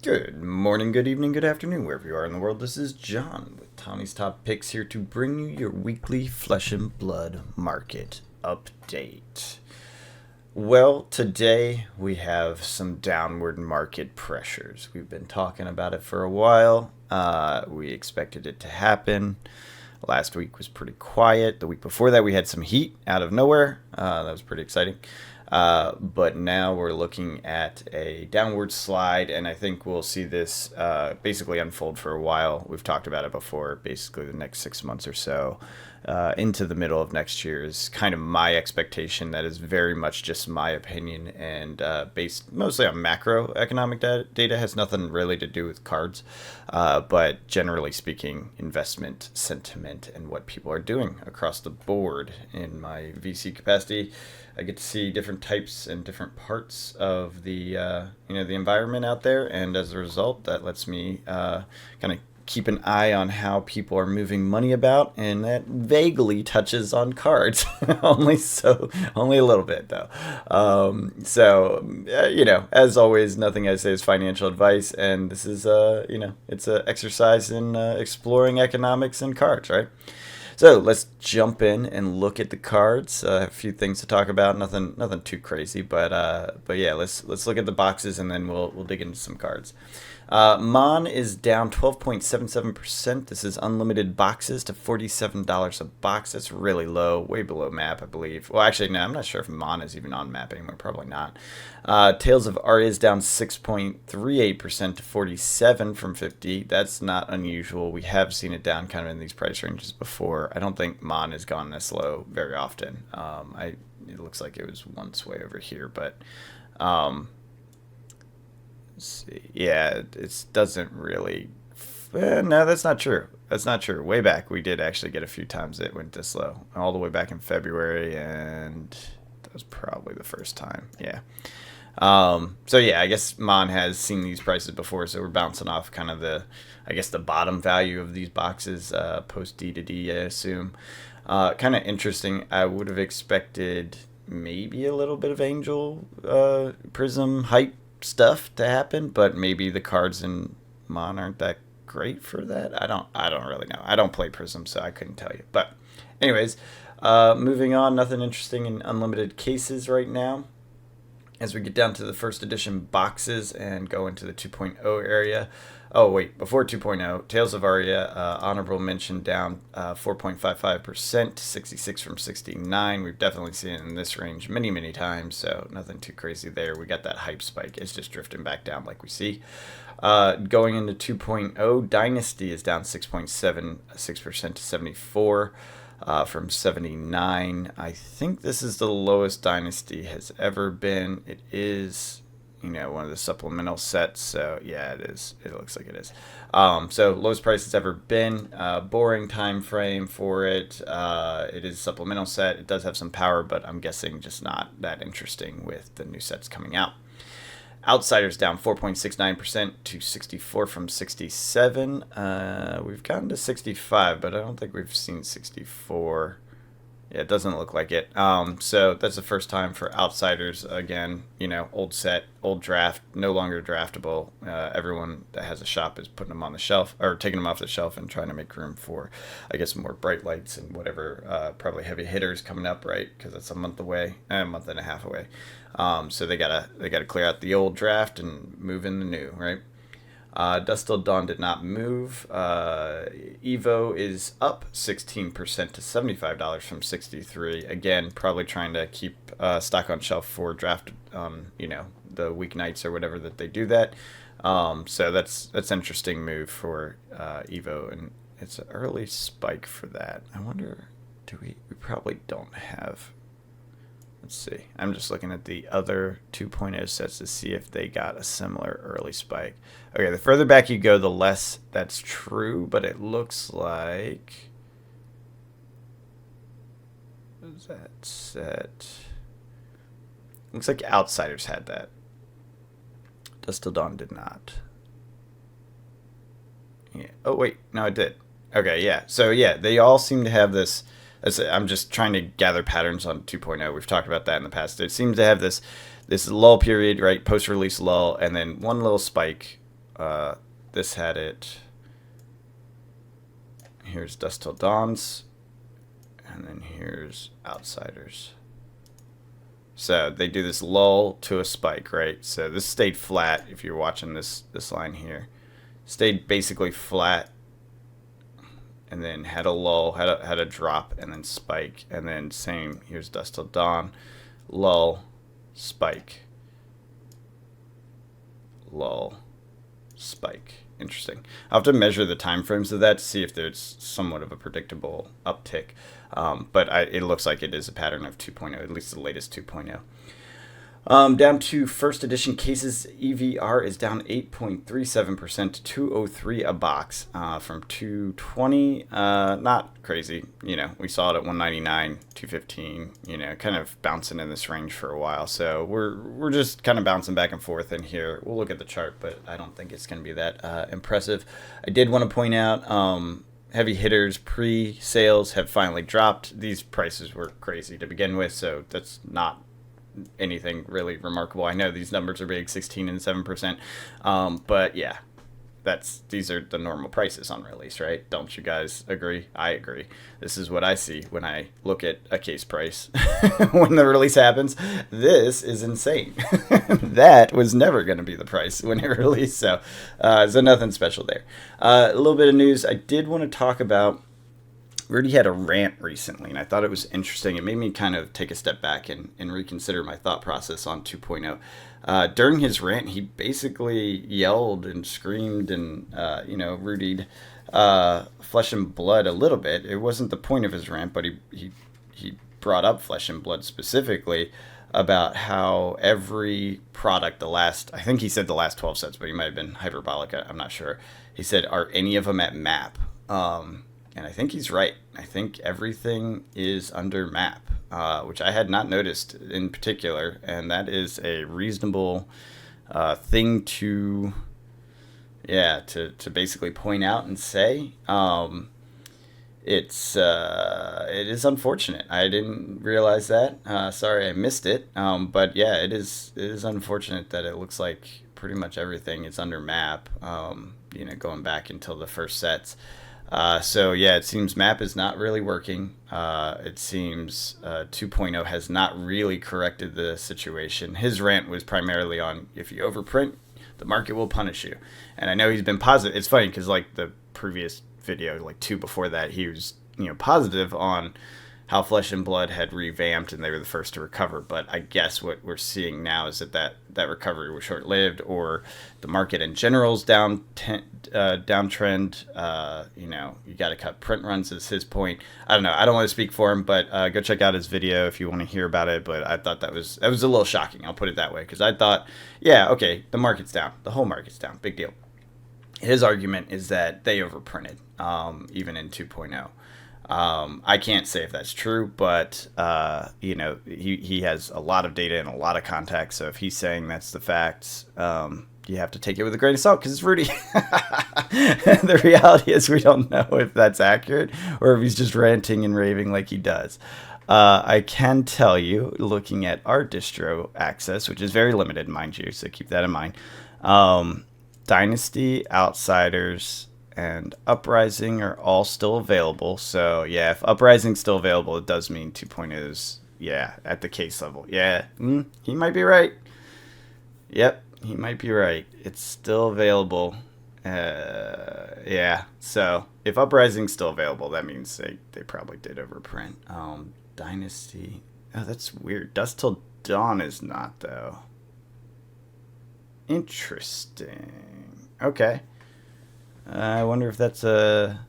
Good morning, good evening, good afternoon, wherever you are in the world. This is John with Tommy's Top Picks here to bring you your weekly flesh and blood market update. Well, today we have some downward market pressures. We've been talking about it for a while. We expected it to happen. Last week was pretty quiet. The week before that, we had some heat out of nowhere. That was pretty exciting. But now we're looking at a downward slide, and I think we'll see this basically unfold for a while. We've talked about it before. Basically, the next 6 months or so into the middle of next year is kind of my expectation. That is very much just my opinion and based mostly on macroeconomic data. Has nothing really to do with cards, but generally speaking, investment sentiment and what people are doing across the board. In my VC capacity, I get to see different types and different parts of the the environment out there, and as a result, that lets me kind of keep an eye on how people are moving money about, and that vaguely touches on cards, only a little bit though. As always, nothing I say is financial advice, and this is it's an exercise in exploring economics and cards, right? So let's jump in and look at the cards. A few things to talk about. Nothing too crazy, but yeah, let's look at the boxes and then we'll dig into some cards. Mon is down 12.77%. This is unlimited boxes to $47 a box. That's really low, way below map, I believe. Well, actually, no, I'm not sure if Mon is even on map anymore. Probably not. Tales of Aria is down 6.38% to 47 from 50. That's not unusual. We have seen it down kind of in these price ranges before. I don't think Mon has gone this low very often. It looks like it was once way over here, but let's see. Yeah, it doesn't really. No, that's not true. That's not true. Way back, we did actually get a few times it went this low, all the way back in February, and that was probably the first time. Yeah. So yeah, I guess Mon has seen these prices before, so we're bouncing off kind of the bottom value of these boxes post D to D, I assume. Kind of interesting. I would have expected maybe a little bit of Angel Prism hype stuff to happen, but maybe the cards in Mon aren't that great for that. I don't really know. I don't play Prism, so I couldn't tell you. But anyways, moving on. Nothing interesting in unlimited cases right now. As we get down to the first edition boxes and go into the 2.0 area. Oh, wait, before 2.0, Tales of Aria, honorable mention down 4.55%, 66 from 69. We've definitely seen it in this range many, many times, so nothing too crazy there. We got that hype spike. It's just drifting back down like we see. Going into 2.0, Dynasty is down 6.76% to 74. From 79. I think this is the lowest Dynasty has ever been. It is, one of the supplemental sets. So yeah, it is. It looks like it is. So lowest price it's ever been. Boring time frame for it. It is a supplemental set. It does have some power, but I'm guessing just not that interesting with the new sets coming out. Outsiders down 4.69% to 64 from 67. We've gotten to 65, but I don't think we've seen 64. Yeah, it doesn't look like it. So that's the first time for Outsiders. Again, old set, old draft, no longer draftable. Everyone that has a shop is putting them on the shelf or taking them off the shelf and trying to make room for, I guess, more bright lights and whatever, probably heavy hitters coming up, right? Because it's a month away, a month and a half away. So they gotta clear out the old draft and move in the new, right? Dust Till Dawn did not move. Evo is up 16% to $75 from 63. Again, probably trying to keep stock on shelf for draft, the weeknights or whatever that they do that. So that's an interesting move for Evo, and it's an early spike for that. I wonder, we probably don't have. Let's see. I'm just looking at the other 2.0 sets to see if they got a similar early spike. Okay, the further back you go, the less that's true, but it looks like... What is that set? Looks like Outsiders had that. Dust Till Dawn did not. Yeah. Oh, wait. No, it did. Okay, yeah. So, yeah, they all seem to have this... I'm just trying to gather patterns on 2.0. We've talked about that in the past. It seems to have this lull period, right? Post-release lull, and then one little spike This had it. Here's Dusk Till Dawn's, and then here's Outsiders. So they do this lull to a spike, right? So this stayed flat. If you're watching this line here, stayed basically flat, and then had a lull, had a drop, and then spike, and then same. Here's Dusk Till Dawn, lull, spike, lull, spike. Interesting. I'll have to measure the time frames of that to see if there's somewhat of a predictable uptick. But it looks like it is a pattern of 2.0, at least the latest 2.0. Down to first edition cases, EVR is down 8.37% to 203 a box from 220. Not crazy. You know, we saw it at 199, 215, you know, kind of bouncing in this range for a while. So we're just kind of bouncing back and forth in here. We'll look at the chart, but I don't think it's going to be that impressive. I did want to point out heavy hitters pre-sales have finally dropped. These prices were crazy to begin with, so that's not anything really remarkable. I know these numbers are big, 16 and 7%, but yeah, these are the normal prices on release, right? Don't you guys agree? I agree. This is what I see when I look at a case price when the release happens. This is insane. That was never going to be the price when it released, so nothing special there. A little bit of news I did want to talk about. Rudy had a rant recently, and I thought it was interesting. It made me kind of take a step back and reconsider my thought process on 2.0. During his rant, he basically yelled and screamed and, Rudied Flesh and Blood a little bit. It wasn't the point of his rant, but he brought up Flesh and Blood specifically about how every product, I think he said the last 12 sets, but he might have been hyperbolic, I'm not sure. He said, are any of them at map? And I think he's right. I think everything is under map, which I had not noticed in particular. And that is a reasonable thing to basically point out and say. It is unfortunate. I didn't realize that. Sorry, I missed it. But yeah, it is unfortunate that it looks like pretty much everything is under map, going back until the first sets. So yeah, it seems map is not really working. It seems 2.0 has not really corrected the situation. His rant was primarily on, if you overprint, the market will punish you. And I know he's been positive. It's funny because like the previous video, like 2 before that, he was positive on how Flesh and Blood had revamped and they were the first to recover. But I guess what we're seeing now is that recovery was short-lived, or the market in general is downtrend. You got to cut print runs is his point. I don't know. I don't want to speak for him, but go check out his video if you want to hear about it. But I thought that was a little shocking. I'll put it that way, because I thought, yeah, okay, the market's down. The whole market's down. Big deal. His argument is that they overprinted, even in 2.0. I can't say if that's true, but he has a lot of data and a lot of contacts. So if he's saying that's the facts, you have to take it with a grain of salt because it's Rudy. The reality is we don't know if that's accurate or if he's just ranting and raving like he does. I can tell you, looking at our distro access, which is very limited, mind you, so keep that in mind. Dynasty, Outsiders, and Uprising are all still available. So yeah, if Uprising's still available, it does mean 2.0 is, at the case level. Yeah, he might be right. Yep, he might be right. It's still available. So if Uprising's still available, that means they probably did overprint. Dynasty. Oh, that's weird. Dusk Till Dawn is not, though. Interesting. Okay. I wonder if that's a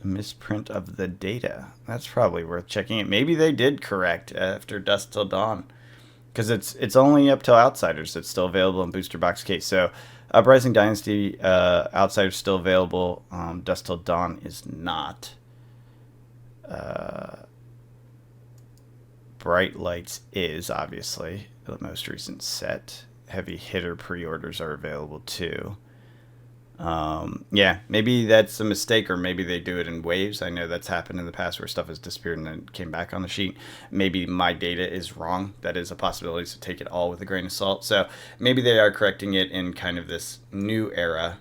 misprint of the data. That's probably worth checking it. Maybe they did correct after Dusk Till Dawn, because it's only up till Outsiders that's still available in booster box case. So Uprising, Dynasty, Outsiders still available. Dusk Till Dawn is not. Bright Lights is obviously the most recent set. Heavy Hitter pre-orders are available too. Yeah, maybe that's a mistake, or maybe they do it in waves. I know that's happened in the past where stuff has disappeared and then came back on the sheet. Maybe my data is wrong. That is a possibility, so take it all with a grain of salt. So maybe they are correcting it in kind of this new era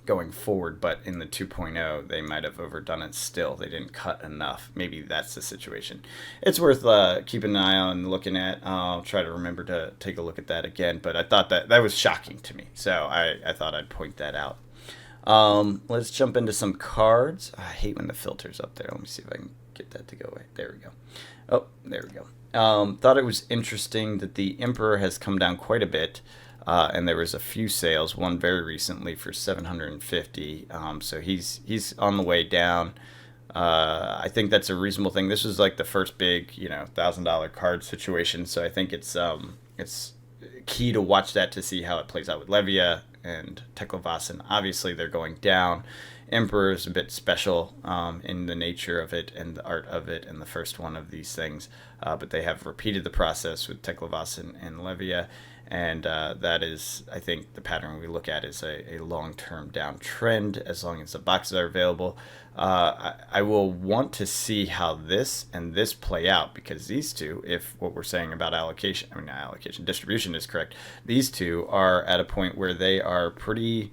going forward, but in the 2.0 they might have overdone it still. They didn't cut enough. Maybe that's the situation. It's worth keeping an eye on and looking at. I'll try to remember to take a look at that again, but I thought that was shocking to me, so I thought I'd point that out. Let's jump into some cards. I hate when the filter's up there. Let me see if I can get that to go away. There we go. Oh, there we go. Thought it was interesting that the Emperor has come down quite a bit. And there was a few sales, one very recently for 750. So he's on the way down. I think that's a reasonable thing. This was like the first big, $1,000 card situation. So I think it's key to watch that to see how it plays out with Levia and Teklevasin. Obviously, they're going down. Emperor is a bit special in the nature of it and the art of it, and the first one of these things. But they have repeated the process with Teklevasin and Levia. And that is, I think, the pattern we look at is a long-term downtrend as long as the boxes are available. I will want to see how this and this play out, because these two, if what we're saying about distribution is correct, these two are at a point where they are pretty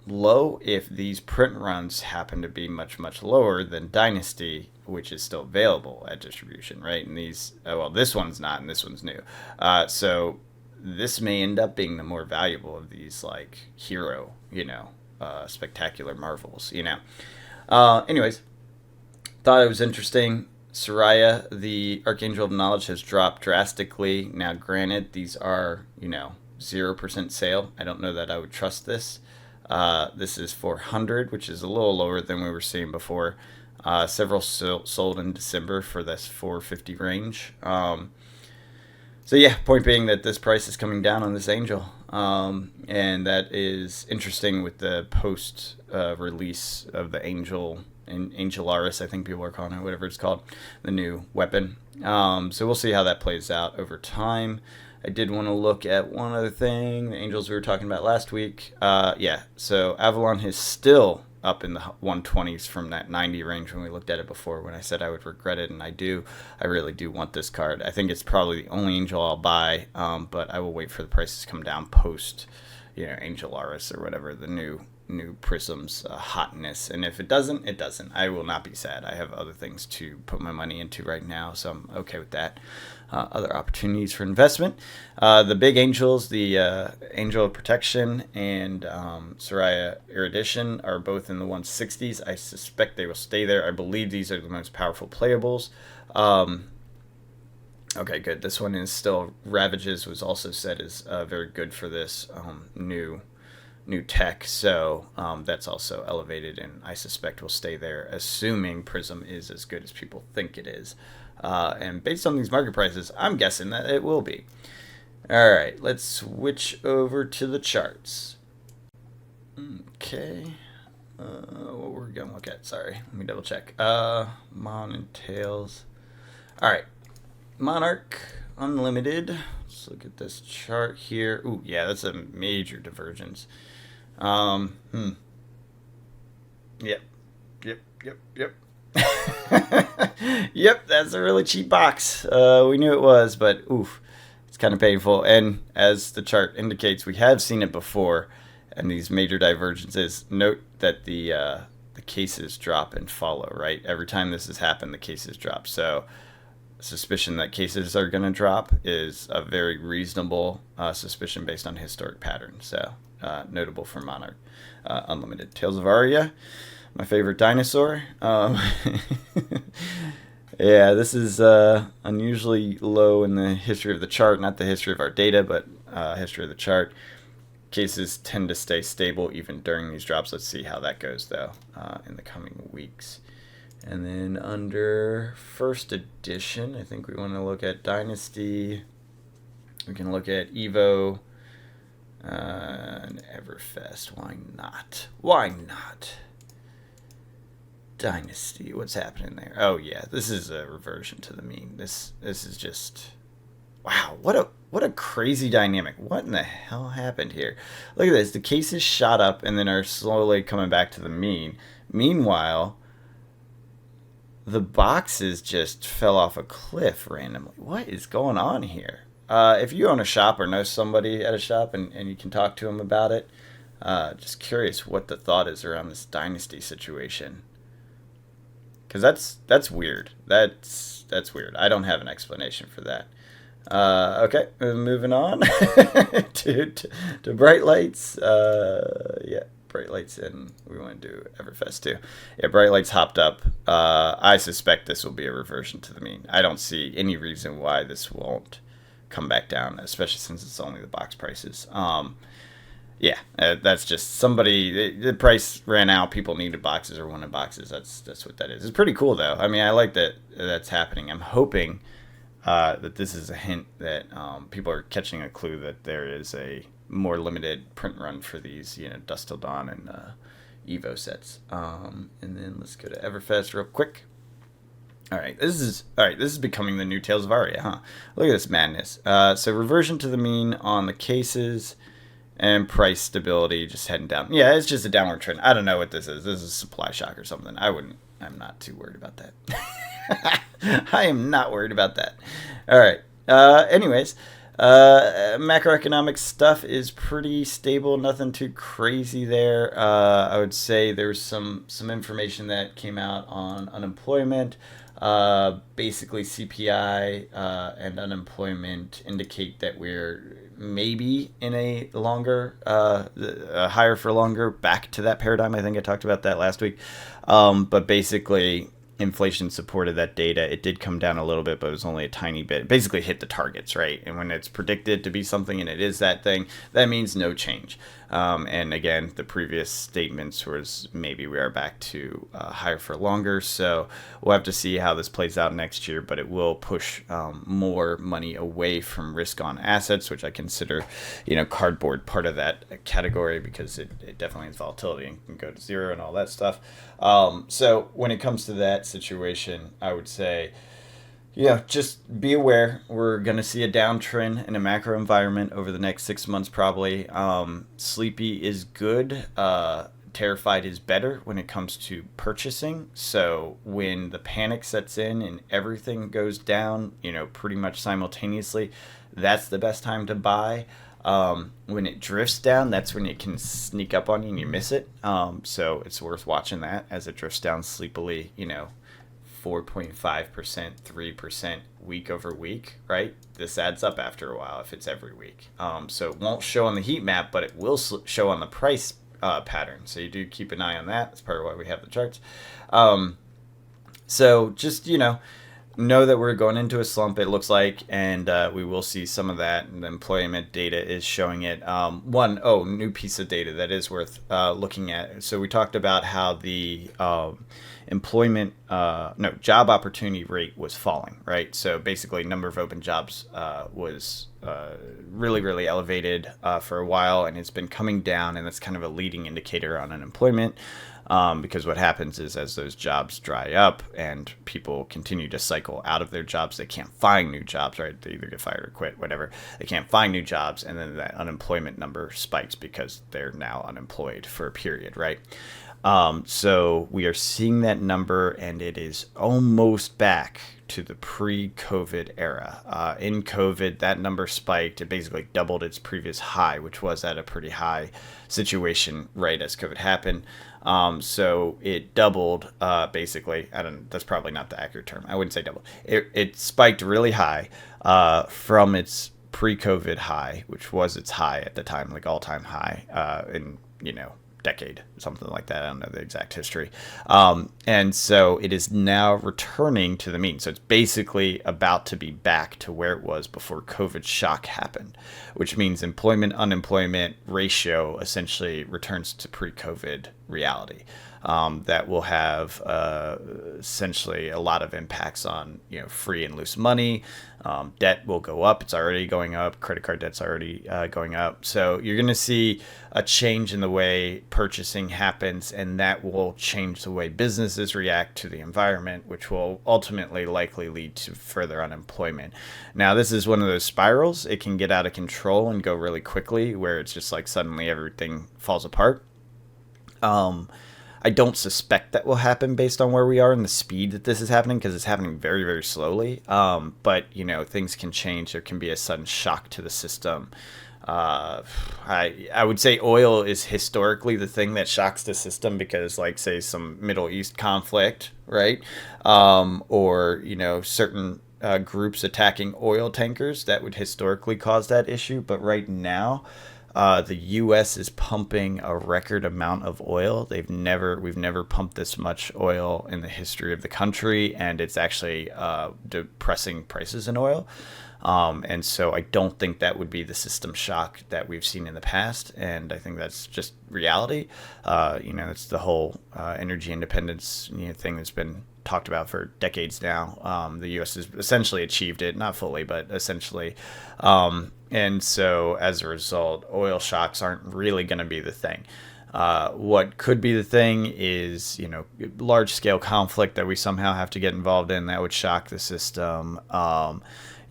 low if these print runs happen to be much, much lower than Dynasty, which is still available at distribution, right? And these, this one's not, and this one's new. So this may end up being the more valuable of these, like, hero, spectacular marvels, Anyways, thought it was interesting. Soraya, the Archangel of Knowledge, has dropped drastically. Now, granted, these are, 0% sale. I don't know that I would trust this. This is 400, which is a little lower than we were seeing before. Several sold in December for this 450 range. So yeah, point being that this price is coming down on this Angel. And that is interesting with the post release of the Angel, Angelaris, I think people are calling it, whatever it's called, the new weapon. So we'll see how that plays out over time. I did want to look at one other thing, the Angels we were talking about last week. So Avalon is still up in the 120s from that 90 range when we looked at it before, when I said I would regret it, and I do. I really do want this card. I think it's probably the only Angel I'll buy, but I will wait for the prices to come down post, Angel Aris or whatever, the new Prism's hotness. And if it doesn't, it doesn't. I will not be sad. I have other things to put my money into right now, so I'm okay with that. Other opportunities for investment. The big angels, the Angel of Protection and Soraya Erudition, are both in the 160s. I suspect they will stay there. I believe these are the most powerful playables. Okay, good. This one is still Ravages, was also said is very good for this new tech, so that's also elevated, and I suspect will stay there, assuming Prism is as good as people think it is. And based on these market prices, I'm guessing that it will be. All right, let's switch over to the charts. Okay, what we're gonna look at? Sorry, let me double check. Mon and Tails. All right, Monarch Unlimited. Let's look at this chart here. Ooh, yeah, that's a major divergence. Yep. Yep, that's a really cheap box. We knew it was, but oof, it's kind of painful. And as the chart indicates, we have seen it before, and these major divergences. Note that the cases drop and follow, right? Every time this has happened, the cases drop. So suspicion that cases are going to drop is a very reasonable suspicion based on historic patterns. So notable for Monarch Unlimited. Tales of Aria, my favorite dinosaur. Yeah, this is unusually low in the history of the chart, not the history of our data, but history of the chart. Cases tend to stay stable even during these drops. Let's see how that goes, though, in the coming weeks. And then under first edition, I think we want to look at Dynasty. We can look at Evo and Everfest. Why not? Why not? Dynasty. What's happening there? Oh yeah, this is a reversion to the mean. This is just Wow, what a crazy dynamic. What in the hell happened here? Look at this. The cases shot up and then are slowly coming back to the mean. Meanwhile, the boxes just fell off a cliff randomly. What is going on here? If you own a shop or know somebody at a shop and you can talk to them about it, just curious what the thought is around this dynasty situation. Because that's weird. That's weird. I don't have an explanation for that. Okay, moving on to bright lights. Yeah, bright lights, and we want to do Everfest too. Yeah, bright lights hopped up. I suspect this will be a reversion to the mean. I don't see any reason why this won't come back down, especially since it's only the box prices. Yeah, that's just somebody. The price ran out. People needed boxes or wanted boxes. That's what that is. It's pretty cool though. I mean, I like that that's happening. I'm hoping that this is a hint that people are catching a clue that there is a more limited print run for these, Dusk Till Dawn and Evo sets. And then let's go to Everfest real quick. All right, this is becoming the new Tales of Aria, huh? Look at this madness. So reversion to the mean on the cases. And price stability just heading down. Yeah, it's just a downward trend. I don't know what this is. This is a supply shock or something. I'm not too worried about that. I am not worried about that. All right. Anyways, macroeconomic stuff is pretty stable. Nothing too crazy there. I would say there's some information that came out on unemployment. Basically, CPI and unemployment indicate that we're maybe in a longer, higher for longer, back to that paradigm. I think I talked about that last week. But basically, inflation supported that data. It did come down a little bit, but it was only a tiny bit. It basically hit the targets, right? And when it's predicted to be something and it is that thing, that means no change. And again, the previous statements was maybe we are back to higher for longer. So we'll have to see how this plays out next year, but it will push more money away from risk on assets, which I consider, cardboard part of that category because it definitely has volatility and can go to zero and all that stuff. So when it comes to that situation, I would say, just be aware. We're going to see a downtrend in a macro environment over the next 6 months, probably. Sleepy is good. Terrified is better when it comes to purchasing. So when the panic sets in and everything goes down, pretty much simultaneously, that's the best time to buy. When it drifts down, that's when it can sneak up on you and you miss it. So it's worth watching that as it drifts down sleepily, 4.5%, 3% week over week, right? This adds up after a while if it's every week. So it won't show on the heat map, but it will show on the price pattern. So you do keep an eye on that. That's part of why we have the charts. So just, know that we're going into a slump, it looks like, and we will see some of that. And the employment data is showing it. New piece of data that is worth looking at. So we talked about how the job opportunity rate was falling, right? So basically, number of open jobs was really, really elevated for a while, and it's been coming down, and that's kind of a leading indicator on unemployment. Because what happens is as those jobs dry up and people continue to cycle out of their jobs, they can't find new jobs, right? They either get fired or quit, whatever. They can't find new jobs, and then that unemployment number spikes because they're now unemployed for a period, right? So we are seeing that number, and it is almost back to the pre-COVID era. In COVID, that number spiked. It basically doubled its previous high, which was at a pretty high situation right as COVID happened. So it doubled, basically. That's probably not the accurate term. I wouldn't say double. It spiked really high from its pre-COVID high, which was its high at the time, like all-time high in, decade, something like that. I don't know the exact history. And so it is now returning to the mean. So it's basically about to be back to where it was before COVID shock happened, which means employment-unemployment ratio essentially returns to pre-COVID reality. That will have essentially a lot of impacts on free and loose money. Debt will go up. It's already going up. Credit card debt's already going up. So you're going to see a change in the way purchasing happens, and that will change the way businesses react to the environment, which will ultimately likely lead to further unemployment. Now, this is one of those spirals. It can get out of control and go really quickly, where it's just like suddenly everything falls apart. I don't suspect that will happen based on where we are and the speed that this is happening, because it's happening very, very slowly. But things can change. There can be a sudden shock to the system. I would say oil is historically the thing that shocks the system, because, like, say, some Middle East conflict, right? Or certain groups attacking oil tankers, that would historically cause that issue. But right now, the U.S. is pumping a record amount of oil. We've never pumped this much oil in the history of the country, and it's actually depressing prices in oil. And so I don't think that would be the system shock that we've seen in the past, and I think that's just reality. It's the whole energy independence thing that's been talked about for decades now. The U.S. has essentially achieved it, not fully, but essentially. And so as a result, oil shocks aren't really going to be the thing. What could be the thing is, large scale conflict that we somehow have to get involved in that would shock the system.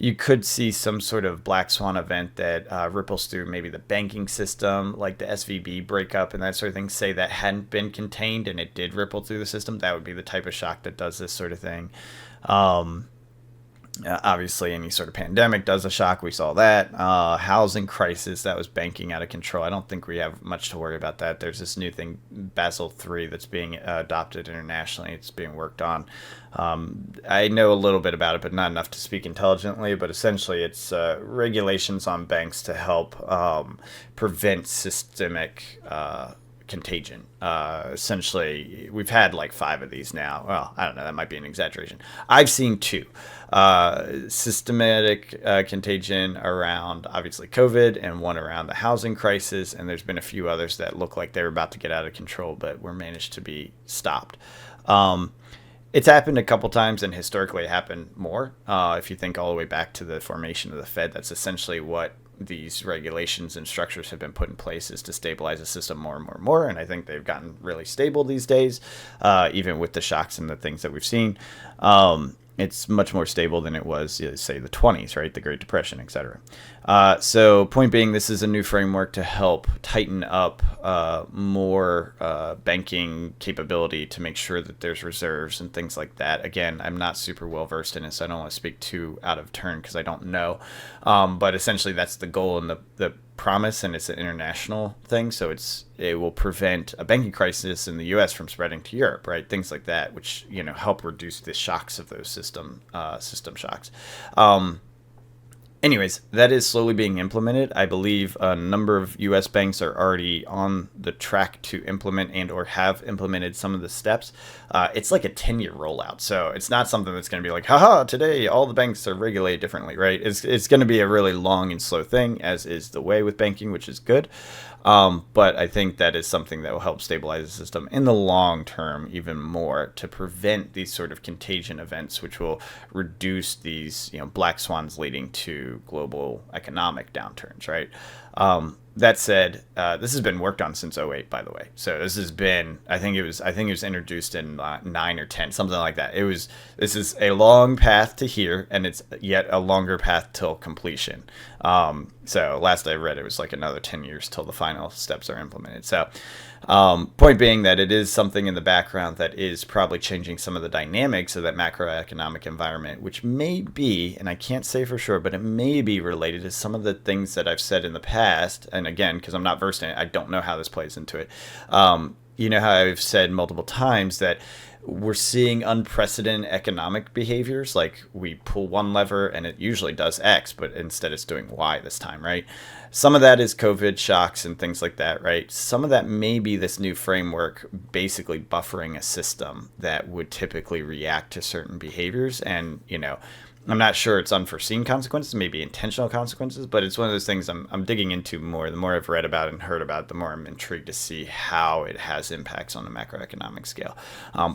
You could see some sort of black swan event that ripples through maybe the banking system, like the SVB breakup and that sort of thing. Say that hadn't been contained and it did ripple through the system. That would be the type of shock that does this sort of thing. Obviously, any sort of pandemic does a shock. We saw that. Housing crisis, that was banking out of control. I don't think we have much to worry about that. There's this new thing, Basel III, that's being adopted internationally. It's being worked on. I know a little bit about it, but not enough to speak intelligently. But essentially, it's regulations on banks to help prevent systemic contagion. Essentially, we've had like 5 of these now. Well, I don't know, that might be an exaggeration. I've seen 2. Systematic contagion around, obviously, COVID, and one around the housing crisis, and there's been a few others that look like they're about to get out of control, but were managed to be stopped. It's happened a couple times, and historically it happened more. If you think all the way back to the formation of the Fed, that's essentially what these regulations and structures have been put in place, is to stabilize the system more and more and more. And I think they've gotten really stable these days, even with the shocks and the things that we've seen. It's much more stable than it was, say, the 20s, right? The Great Depression, etc. So point being, this is a new framework to help tighten up more banking capability to make sure that there's reserves and things like that. Again, I'm not super well versed in it, so I don't want to speak too out of turn because I don't know. But essentially, that's the goal and the promise, and it's an international thing, so it will prevent a banking crisis in the U.S. from spreading to Europe, right? Things like that, which help reduce the shocks of those system shocks. Anyways, that is slowly being implemented. I believe a number of U.S. banks are already on the track to implement and or have implemented some of the steps. It's like a 10-year rollout, so it's not something that's going to be like, haha, today all the banks are regulated differently, right? It's going to be a really long and slow thing, as is the way with banking, which is good. But I think that is something that will help stabilize the system in the long term even more, to prevent these sort of contagion events, which will reduce these black swans leading to global economic downturns, right? That said, this has been worked on since '08, by the way. So this has been, I think it was introduced in 9 or 10, something like that. This is a long path to here, and it's yet a longer path till completion. So last I read, it was like another 10 years till the final steps are implemented. So point being that it is something in the background that is probably changing some of the dynamics of that macroeconomic environment, which may be, and I can't say for sure, but it may be related to some of the things that I've said in the past. And again, because I'm not versed in it, I don't know how this plays into it. You know how I've said multiple times that we're seeing unprecedented economic behaviors, like we pull one lever and it usually does X, but instead it's doing Y this time, right? Some of that is COVID shocks and things like that, right? Some of that may be this new framework basically buffering a system that would typically react to certain behaviors. And, I'm not sure it's unforeseen consequences, maybe intentional consequences, but it's one of those things I'm digging into more. The more I've read about it and heard about it, the more I'm intrigued to see how it has impacts on the macroeconomic scale.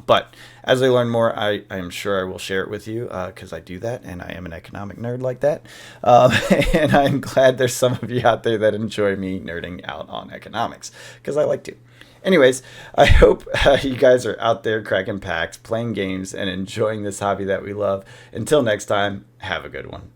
But as I learn more, I am sure I will share it with you because I do that, and I am an economic nerd like that. Um, and I'm glad there's some of you out there that enjoy me nerding out on economics because I like to. Anyways, I hope you guys are out there cracking packs, playing games, and enjoying this hobby that we love. Until next time, have a good one.